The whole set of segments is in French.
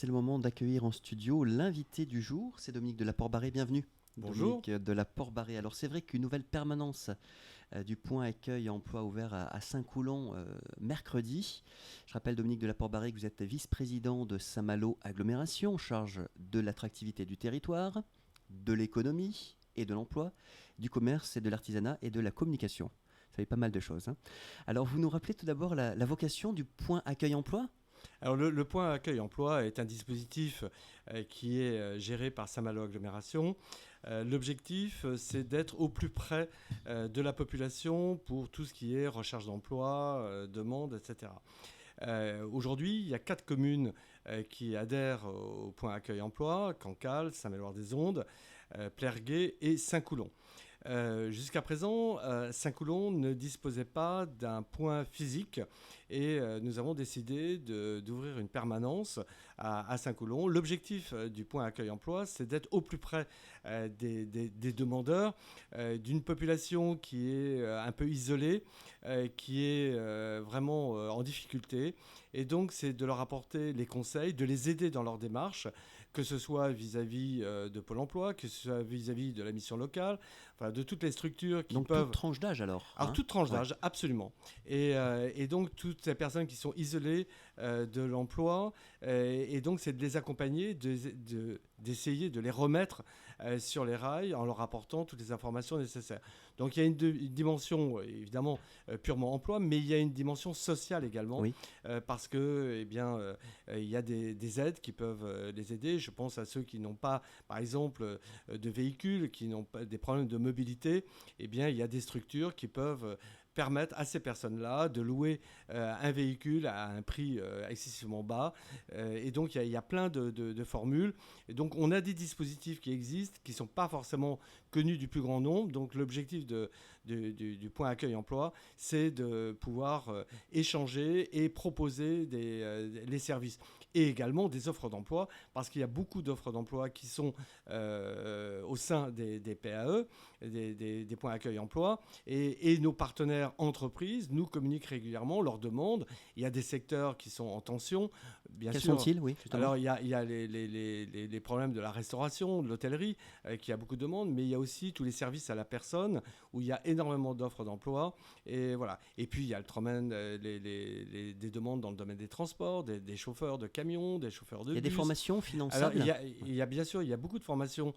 c'est le moment d'accueillir en studio l'invité du jour, c'est Dominique de la Porte-Barré, bienvenue. Bonjour. Dominique de la Porte-Barré. Alors c'est vrai qu'une nouvelle permanence du point accueil emploi ouvert à Saint-Coulon mercredi. Je rappelle Dominique de la Porte-Barré que vous êtes vice-président de Saint-Malo Agglomération, en charge de l'attractivité du territoire, de l'économie et de l'emploi, du commerce et de l'artisanat et de la communication. Ça fait pas mal de choses. Alors vous nous rappelez tout d'abord la vocation du point accueil emploi ? Alors le point accueil emploi est un dispositif qui est géré par Saint-Malo Agglomération. L'objectif, c'est d'être au plus près de la population pour tout ce qui est recherche d'emploi, demande, etc. Aujourd'hui, il y a 4 communes qui adhèrent au point accueil emploi: Cancale, Saint-Méloire-des-Ondes, Plergué et Saint-Coulon. Jusqu'à présent, Saint-Coulon ne disposait pas d'un point physique et nous avons décidé d'ouvrir une permanence à Saint-Coulon. L'objectif du point accueil emploi, c'est d'être au plus près des demandeurs, d'une population qui est un peu isolée, qui est vraiment en difficulté. Et donc, c'est de leur apporter les conseils, de les aider dans leur démarche, que ce soit vis-à-vis de Pôle emploi, que ce soit vis-à-vis de la mission locale, enfin, de toutes les structures qui Donc peuvent... toute tranche d'âge alors. Alors, toute tranche d'âge, absolument. Et donc, toutes ces personnes qui sont isolées de l'emploi, et donc, c'est de les accompagner, d'essayer de les remettre sur les rails en leur apportant toutes les informations nécessaires. Donc, il y a une dimension, évidemment, purement emploi, mais il y a une dimension sociale également, Oui. parce que, eh bien, il y a des aides qui peuvent les aider. Je pense à ceux qui n'ont pas, par exemple, de véhicules, qui n'ont pas des problèmes de mobilité. Eh bien, il y a des structures qui peuvent permettre à ces personnes-là de louer un véhicule à un prix excessivement bas. Et donc, il y a plein de formules. Et donc, on a des dispositifs qui existent, qui ne sont pas forcément connus du plus grand nombre. Donc, l'objectif du point accueil emploi, c'est de pouvoir échanger et proposer les services. Et également des offres d'emploi, parce qu'il y a beaucoup d'offres d'emploi qui sont au sein des PAE, des points accueil emploi, et nos partenaires entreprises nous communiquent régulièrement leurs demandes. Il y a des secteurs qui sont en tension, bien Quels sûr. sont-ils, oui, justement. Alors, il y a les problèmes de la restauration, de l'hôtellerie, qui a beaucoup de demandes, mais il y a aussi tous les services à la personne, où il y a énormément d'offres d'emploi. Et voilà. Et puis, il y a le domaine, des demandes dans le domaine des transports, des chauffeurs de camions, des chauffeurs de bus. Il y a des formations Alors, finançables. il y a bien sûr, il y a beaucoup de formations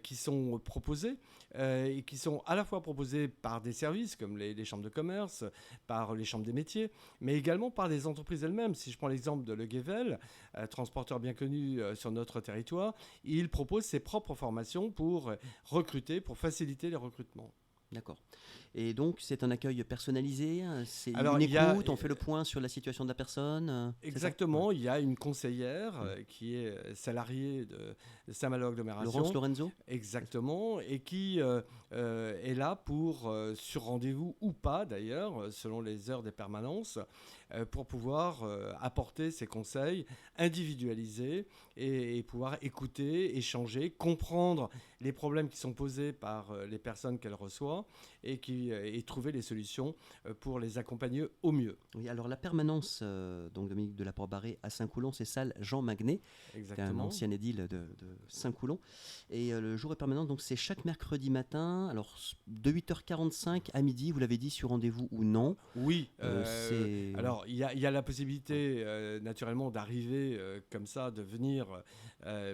qui sont proposées et qui sont à la fois proposées par des services comme les chambres de commerce, par les chambres des métiers, mais également par les entreprises elles-mêmes. Si je prends l'exemple de Le Guével, transporteur bien connu sur notre territoire, il propose ses propres formations pour recruter, pour faciliter les recrutements. D'accord. Et donc, c'est un accueil personnalisé, c'est Alors, une il y a, écoute, on fait le point sur la situation de la personne. C'est ça ? exactement, il y a une conseillère qui est salariée de Saint-Malo Agglomération. Laurence Lorenzo ? Exactement, et qui est là pour, sur rendez-vous ou pas d'ailleurs, selon les heures des permanences, pour pouvoir apporter ses conseils individualisés et pouvoir écouter, échanger, comprendre les problèmes qui sont posés par les personnes qu'elle reçoit et trouver les solutions pour les accompagner au mieux. Oui, alors la permanence, donc Dominique de la Porte-Barré à Saint-Coulon, c'est salle Jean Magnet, qui est un Exactement. ancien édile de Saint-Coulon. Et le jour est permanent, donc c'est chaque mercredi matin, alors de 8h45 à midi, vous l'avez dit, sur rendez-vous ou non. Oui, c'est... alors il y a la possibilité naturellement d'arriver comme ça, de venir,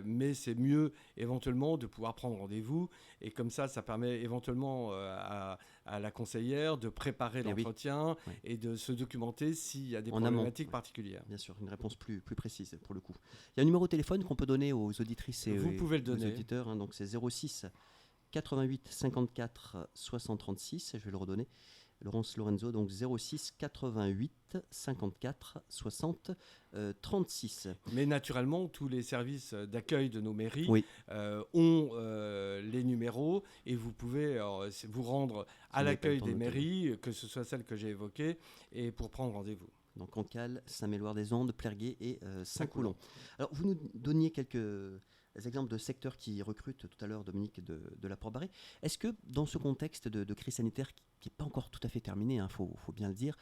mais c'est mieux éventuellement de pouvoir prendre rendez-vous et comme ça permet éventuellement à la conseillère de préparer Eh oui. l'entretien Oui. et de se documenter s'il y a des En amont. problématiques particulières. Bien sûr, une réponse plus précise pour le coup. Il y a un numéro de téléphone qu'on peut donner aux auditrices et Vous pouvez le aux donner. auditeurs, donc c'est 06 88 54 60 36, je vais le redonner. Laurence Lorenzo, donc 06 88 54 60 36. Mais naturellement, tous les services d'accueil de nos mairies Oui. ont les numéros et vous pouvez vous rendre à l'accueil des mairies, que ce soit celles que j'ai évoquées, et pour prendre rendez-vous. Donc Cancale, Saint-Méloire-des-Ondes, Plergué et Saint-Coulon. Alors vous nous donniez quelques exemples de secteurs qui recrutent tout à l'heure, Dominique de la Porte-Barré. Est-ce que dans ce contexte de crise sanitaire qui n'est pas encore tout à fait terminé, faut bien le dire,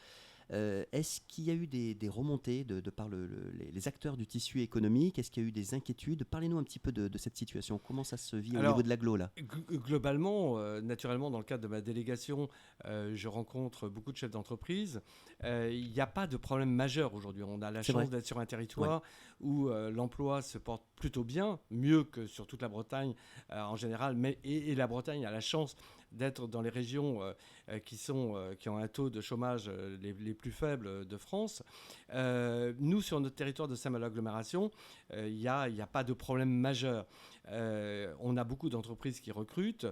Est-ce qu'il y a eu des remontées de par les acteurs du tissu économique? Est-ce qu'il y a eu des inquiétudes? Parlez-nous un petit peu de cette situation. Comment ça se vit au niveau de l'agglo là? Globalement, naturellement, dans le cadre de ma délégation, je rencontre beaucoup de chefs d'entreprise. Il n'y a pas de problème majeur aujourd'hui. On a la chance d'être sur un territoire où l'emploi se porte plutôt bien, mieux que sur toute la Bretagne en général. Et la Bretagne a la chance d'être dans les régions qui ont un taux de chômage les plus faibles de France. Nous, sur notre territoire de Saint-Malo-Agglomération, il n'y a pas de problème majeur. On a beaucoup d'entreprises qui recrutent.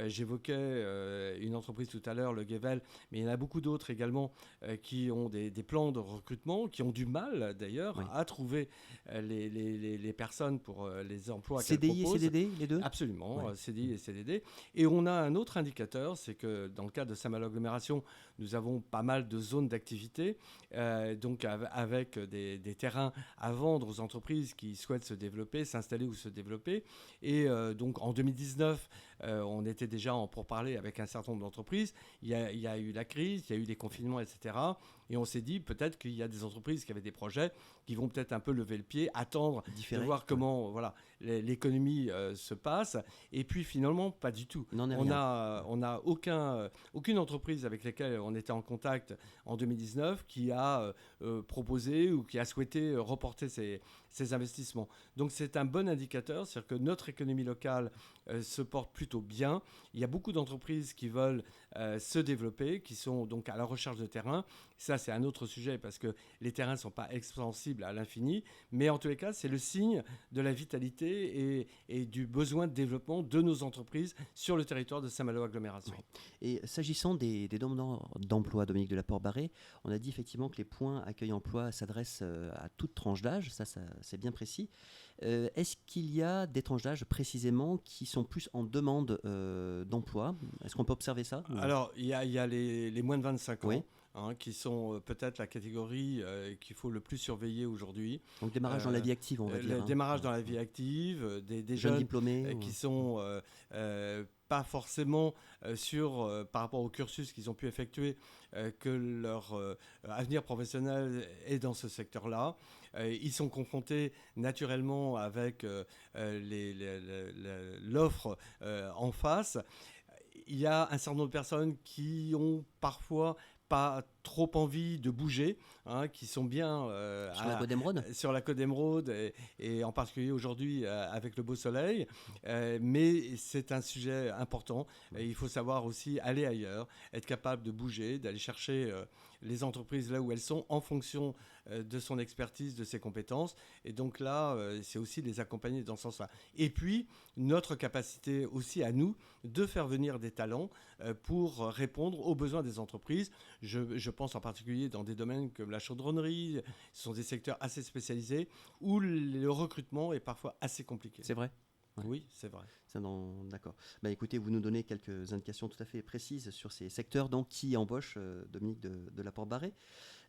J'évoquais une entreprise tout à l'heure, le Guével, mais il y en a beaucoup d'autres également qui ont des plans de recrutement, qui ont du mal d'ailleurs à trouver les personnes pour les emplois qu'elles proposent. CDI et CDD, les deux? Absolument, CDI et CDD. Et on a un autre indicateur, c'est que dans le cadre de Saint-Malo-Agglomération, nous avons pas mal de zones d'activité, donc avec des terrains à vendre aux entreprises qui souhaitent se développer, s'installer ou se développer. Et donc en 2019, on était déjà en pourparlers avec un certain nombre d'entreprises. Il y a eu la crise, il y a eu des confinements, etc. Et on s'est dit peut-être qu'il y a des entreprises qui avaient des projets qui vont peut-être un peu lever le pied, attendre de voir comment l'économie se passe. Et puis finalement, pas du tout. On n'a aucune entreprise avec laquelle on était en contact en 2019 qui a proposé ou qui a souhaité reporter ses investissements. Donc c'est un bon indicateur, c'est-à-dire que notre économie locale se porte plutôt bien. Il y a beaucoup d'entreprises qui veulent se développer, qui sont donc à la recherche de terrain. Ça, c'est un autre sujet parce que les terrains ne sont pas extensibles à l'infini. Mais en tous les cas, c'est le signe de la vitalité et du besoin de développement de nos entreprises sur le territoire de Saint-Malo-Agglomération. Oui. Et s'agissant des demandeurs d'emploi, Dominique de la Port-Barré, on a dit effectivement que les points accueil-emploi s'adressent à toute tranche d'âge. Ça c'est bien précis. Est-ce qu'il y a des tranches d'âge précisément qui sont plus en demande d'emploi? Est-ce qu'on peut observer ça? Alors, il y a les moins de 25 ans. Qui sont peut-être la catégorie qu'il faut le plus surveiller aujourd'hui. Donc démarrage dans la vie active, on va dire. Démarrage dans la vie active, des jeunes diplômés qui sont pas forcément par rapport au cursus qu'ils ont pu effectuer, que leur avenir professionnel est dans ce secteur-là. Ils sont confrontés naturellement avec l'offre en face. Il y a un certain nombre de personnes qui ont parfois pas trop envie de bouger, qui sont bien sur la Côte d'Émeraude. Sur la Côte d'Émeraude et en particulier aujourd'hui avec le beau soleil. Mais c'est un sujet important. Il faut savoir aussi aller ailleurs, être capable de bouger, d'aller chercher les entreprises là où elles sont en fonction de son expertise, de ses compétences. Et donc là, c'est aussi les accompagner dans ce sens-là. Et puis, notre capacité aussi à nous de faire venir des talents pour répondre aux besoins des entreprises. Je pense en particulier dans des domaines comme la chaudronnerie. Ce sont des secteurs assez spécialisés où le recrutement est parfois assez compliqué. C'est vrai? Oui, c'est vrai. D'accord. Écoutez, vous nous donnez quelques indications tout à fait précises sur ces secteurs donc, qui embauchent Dominique de la Port-Barré.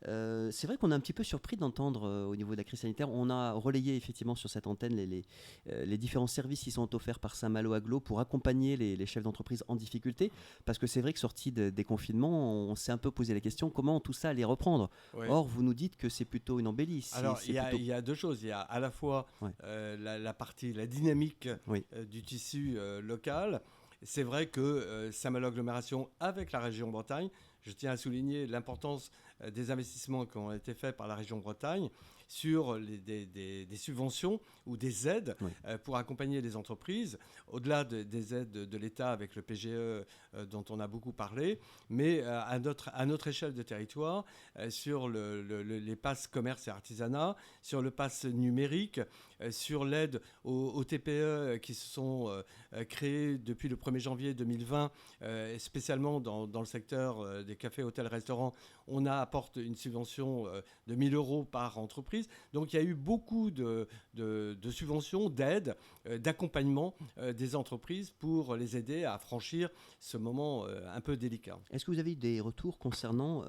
C'est vrai qu'on est un petit peu surpris d'entendre au niveau de la crise sanitaire. On a relayé effectivement sur cette antenne les différents services qui sont offerts par Saint-Malo Agglo pour accompagner les chefs d'entreprise en difficulté. Parce que c'est vrai que sorti des confinements, on s'est un peu posé la question comment tout ça allait reprendre. Oui. Or, vous nous dites que c'est plutôt une embellie. Alors, il y a deux choses. Il y a à la fois la partie, la dynamique du tissu local. C'est vrai que Saint-Malo-Agglomération avec la région Bretagne, je tiens à souligner l'importance des investissements qui ont été faits par la région Bretagne sur des subventions ou des aides pour accompagner les entreprises, au-delà des aides de l'État avec le PGE dont on a beaucoup parlé, mais à notre échelle de territoire, sur les passes commerce et artisanat, sur le pass numérique, sur l'aide aux TPE qui se sont créées depuis le 1er janvier 2020, spécialement dans le secteur des cafés, hôtels, restaurants. On apporte une subvention de 1 000 € par entreprise. Donc il y a eu beaucoup de subventions, d'aides, d'accompagnement des entreprises pour les aider à franchir ce moment un peu délicat. Est-ce que vous avez eu des retours concernant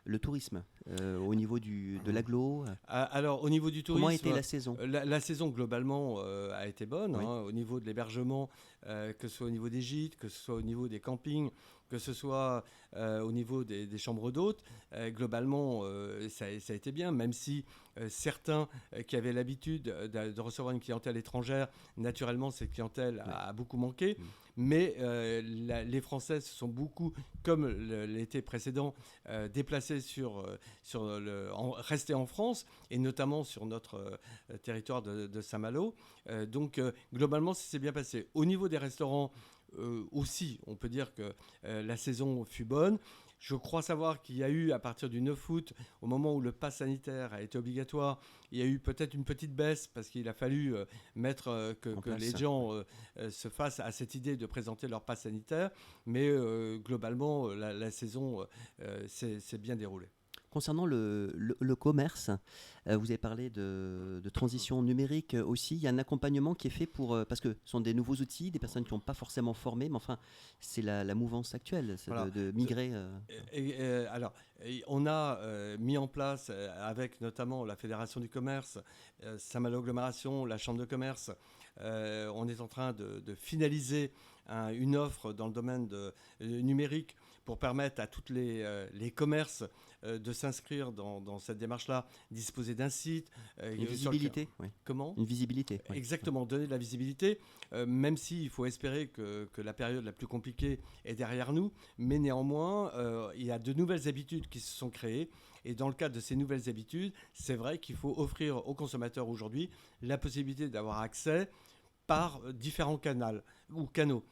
le tourisme au niveau de l'agglo? Alors au niveau du tourisme... Comment a été la saison? La saison globalement a été bonne. Au niveau de l'hébergement, que ce soit au niveau des gîtes, que ce soit au niveau des campings, que ce soit au niveau des chambres d'hôtes. Globalement, ça a été bien, même si certains qui avaient l'habitude de recevoir une clientèle étrangère, naturellement, cette clientèle a beaucoup manqué. Mais les Français se sont beaucoup, comme l'été précédent, déplacés restés en France, et notamment sur notre territoire de Saint-Malo. Donc, globalement, ça s'est bien passé. Au niveau des restaurants, aussi, on peut dire que la saison fut bonne. Je crois savoir qu'il y a eu, à partir du 9 août, au moment où le pass sanitaire a été obligatoire, il y a eu peut-être une petite baisse parce qu'il a fallu mettre que les gens se fassent à cette idée de présenter leur pass sanitaire. Mais globalement, la saison s'est bien déroulée. Concernant le commerce, vous avez parlé de transition numérique aussi. Il y a un accompagnement qui est fait parce que ce sont des nouveaux outils, des personnes qui n'ont pas forcément formé, mais enfin, c'est la mouvance actuelle, c'est voilà. de migrer. Alors, on a mis en place, avec notamment la Fédération du commerce, Saint-Malo Agglomération, la Chambre de commerce, on est en train de finaliser une offre dans le domaine numérique pour permettre à tous les commerces de s'inscrire dans cette démarche-là, disposer d'un site. Une visibilité. Oui. Comment ? Une visibilité. Oui. Exactement, donner de la visibilité, même s'il faut espérer que la période la plus compliquée est derrière nous. Mais néanmoins, il y a de nouvelles habitudes qui se sont créées. Et dans le cadre de ces nouvelles habitudes, c'est vrai qu'il faut offrir aux consommateurs aujourd'hui la possibilité d'avoir accès par différents canaux,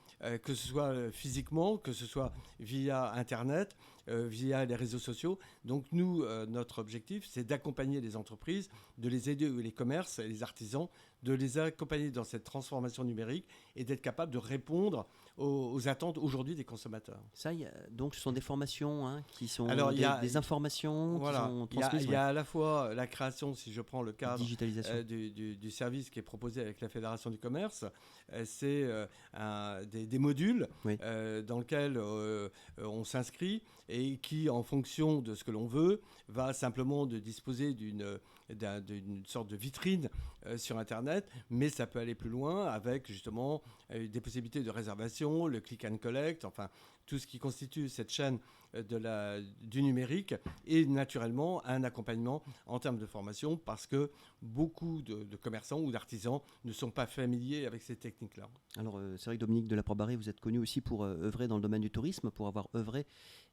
que ce soit physiquement, que ce soit via Internet, via les réseaux sociaux. Donc nous, notre objectif, c'est d'accompagner les entreprises, de les aider, les commerces et les artisans, de les accompagner dans cette transformation numérique et d'être capable de répondre aux attentes aujourd'hui des consommateurs. Ça, donc ce sont des formations qui sont des informations voilà, qui sont transmises. Il y a à la fois la création, si je prends le cadre du service qui est proposé avec la Fédération du commerce, c'est des modules dans lesquels on s'inscrit et qui, en fonction de ce que l'on veut, va simplement disposer d'une sorte de vitrine sur Internet, mais ça peut aller plus loin avec justement des possibilités de réservation, le click and collect, enfin tout ce qui constitue cette chaîne du numérique et naturellement un accompagnement en termes de formation parce que beaucoup de commerçants ou d'artisans ne sont pas familiers avec ces techniques-là. Alors c'est vrai que Dominique de la Porte-Barré, vous êtes connu aussi pour œuvrer dans le domaine du tourisme, pour avoir œuvré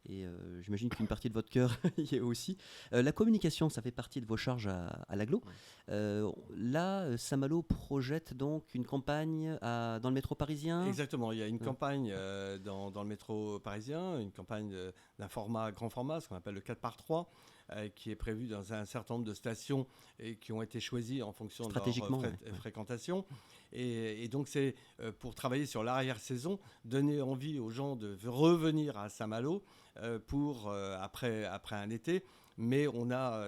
et j'imagine qu'une partie de votre cœur y est aussi. La communication, ça fait partie de vos charges à l'agglo. Là, Saint-Malo projette donc une campagne dans le métro parisien. Exactement, il y a une campagne dans le métro parisien, une campagne d'un grand format, ce qu'on appelle le 4x3, qui est prévu dans un certain nombre de stations et qui ont été choisies en fonction de leur fréquentation. Et donc c'est pour travailler sur l'arrière-saison, donner envie aux gens de revenir à Saint-Malo après un été. Mais on a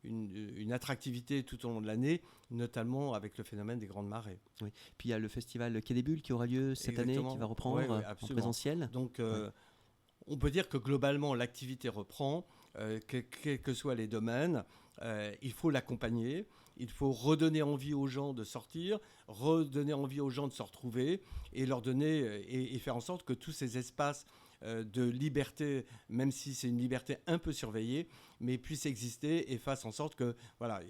une attractivité tout au long de l'année, notamment avec le phénomène des grandes marées. Oui. Puis il y a le festival Quai des Bulles qui aura lieu cette année, qui va reprendre en présentiel. Donc on peut dire que globalement l'activité reprend, quels que soient les domaines. Il faut l'accompagner, il faut redonner envie aux gens de sortir, redonner envie aux gens de se retrouver et leur donner et faire en sorte que tous ces espaces de liberté, même si c'est une liberté un peu surveillée, mais puisse exister et fasse en sorte que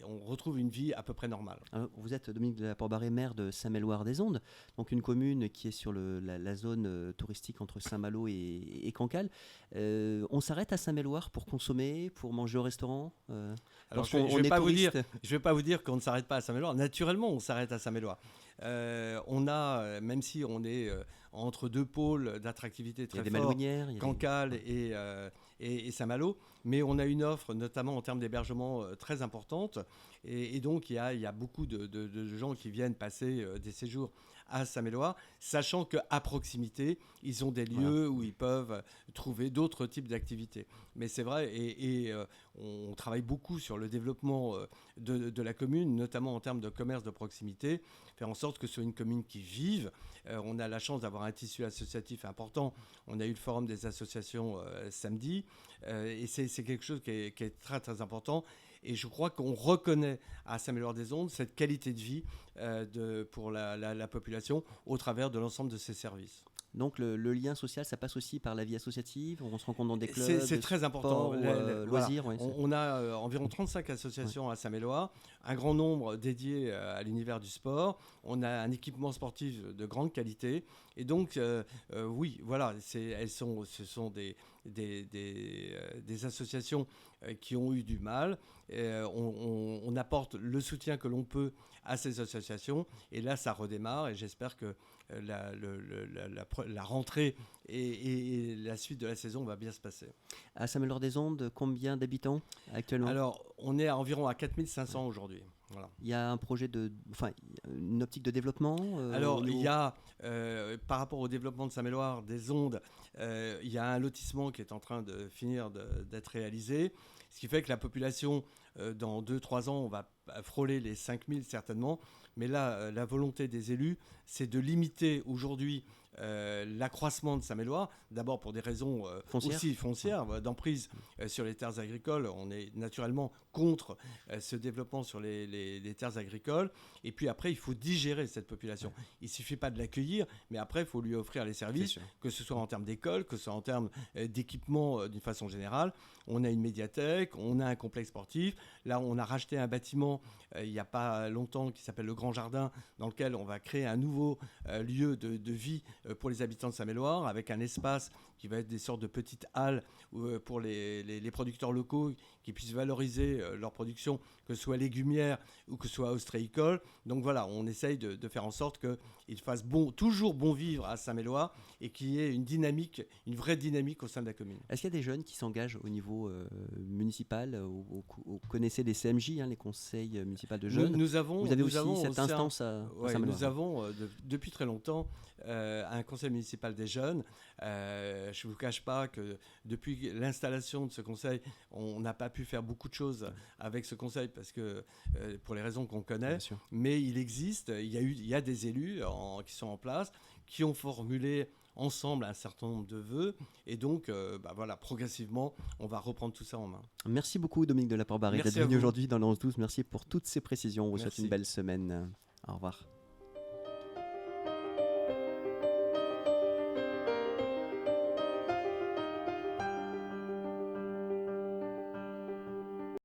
on retrouve une vie à peu près normale. Alors, vous êtes Dominique de la Porte-Barré, maire de Saint-Méloire-des-Ondes, donc une commune qui est sur la zone touristique entre Saint-Malo et Cancale. On s'arrête à Saint-Méloire pour consommer, pour manger au restaurant Alors je ne vais pas vous dire qu'on ne s'arrête pas à Saint-Méloire. Naturellement, on s'arrête à Saint-Méloire. On a, même si on est entre deux pôles d'attractivité très forts, Cancale et Saint-Malo, mais on a une offre, notamment en termes d'hébergement, très importante. Et donc, il y a beaucoup de gens qui viennent passer des séjours à Saint-Méloire, sachant qu'à proximité, ils ont des lieux où ils peuvent trouver d'autres types d'activités. Mais c'est vrai, et on travaille beaucoup sur le développement de la commune, notamment en termes de commerce de proximité, faire en sorte que ce soit une commune qui vive. On a la chance d'avoir un tissu associatif important. On a eu le forum des associations samedi, et c'est quelque chose qui est très très important. Et je crois qu'on reconnaît à Saint-Méloire-des-Ondes cette qualité de vie pour la population au travers de l'ensemble de ces services. Donc le lien social, ça passe aussi par la vie associative. On se rencontre dans des clubs. C'est très important. Loisirs. Voilà. On a environ 35 associations à Saint-Mélois, un grand nombre dédiés à l'univers du sport. On a un équipement sportif de grande qualité. Et donc, oui, voilà, ce sont des associations qui ont eu du mal. On apporte le soutien que l'on peut à ces associations. Et là, ça redémarre. Et j'espère que la rentrée et la suite de la saison va bien se passer. À Saint-Méloire-des-Ondes, combien d'habitants actuellement ? Alors, on est environ à 4500 aujourd'hui. Voilà. Il y a un projet une optique de développement Alors, il y a, par rapport au développement de Saint-Méloire-des-Ondes, il y a un lotissement qui est en train de finir d'être réalisé, ce qui fait que la population, dans 2-3 ans, on va frôler les 5000 certainement. Mais là, la volonté des élus, c'est de limiter aujourd'hui l'accroissement de Saint-Méloire, d'abord pour des raisons aussi foncières, d'emprise sur les terres agricoles. On est naturellement contre ce développement sur les terres agricoles. Et puis après, il faut digérer cette population. Il ne suffit pas de l'accueillir, mais après, il faut lui offrir les services, que ce soit en termes d'école, que ce soit en termes d'équipement d'une façon générale. On a une médiathèque, on a un complexe sportif. Là, on a racheté un bâtiment il n'y a pas longtemps qui s'appelle le Grand Jardin, dans lequel on va créer un nouveau lieu de vie pour les habitants de Saint-Méloire, avec un espace qui va être des sortes de petites halles pour les producteurs locaux qui puissent valoriser leur production, que ce soit légumière ou que ce soit ostréicole. Donc voilà, on essaye de faire en sorte qu'il fasse toujours bon vivre à Saint-Méloire et qu'il y ait une vraie dynamique au sein de la commune. Est-ce qu'il y a des jeunes qui s'engagent au niveau municipal Vous connaissez les CMJ, les conseils municipaux de jeunes. Vous avez aussi cette instance à Saint-Méloire. Nous avons depuis très longtemps un conseil municipal des jeunes. Je ne vous cache pas que depuis l'installation de ce conseil, on n'a pas pu faire beaucoup de choses avec ce conseil parce que pour les raisons qu'on connaît. Mais il existe, il y a des élus qui sont en place, qui ont formulé ensemble un certain nombre de vœux et donc voilà, progressivement on va reprendre tout ça en main. Merci beaucoup Dominique de La Porte-Barry d'être venu aujourd'hui dans le 11-12. Merci pour toutes ces précisions. On vous souhaite une belle semaine. Au revoir.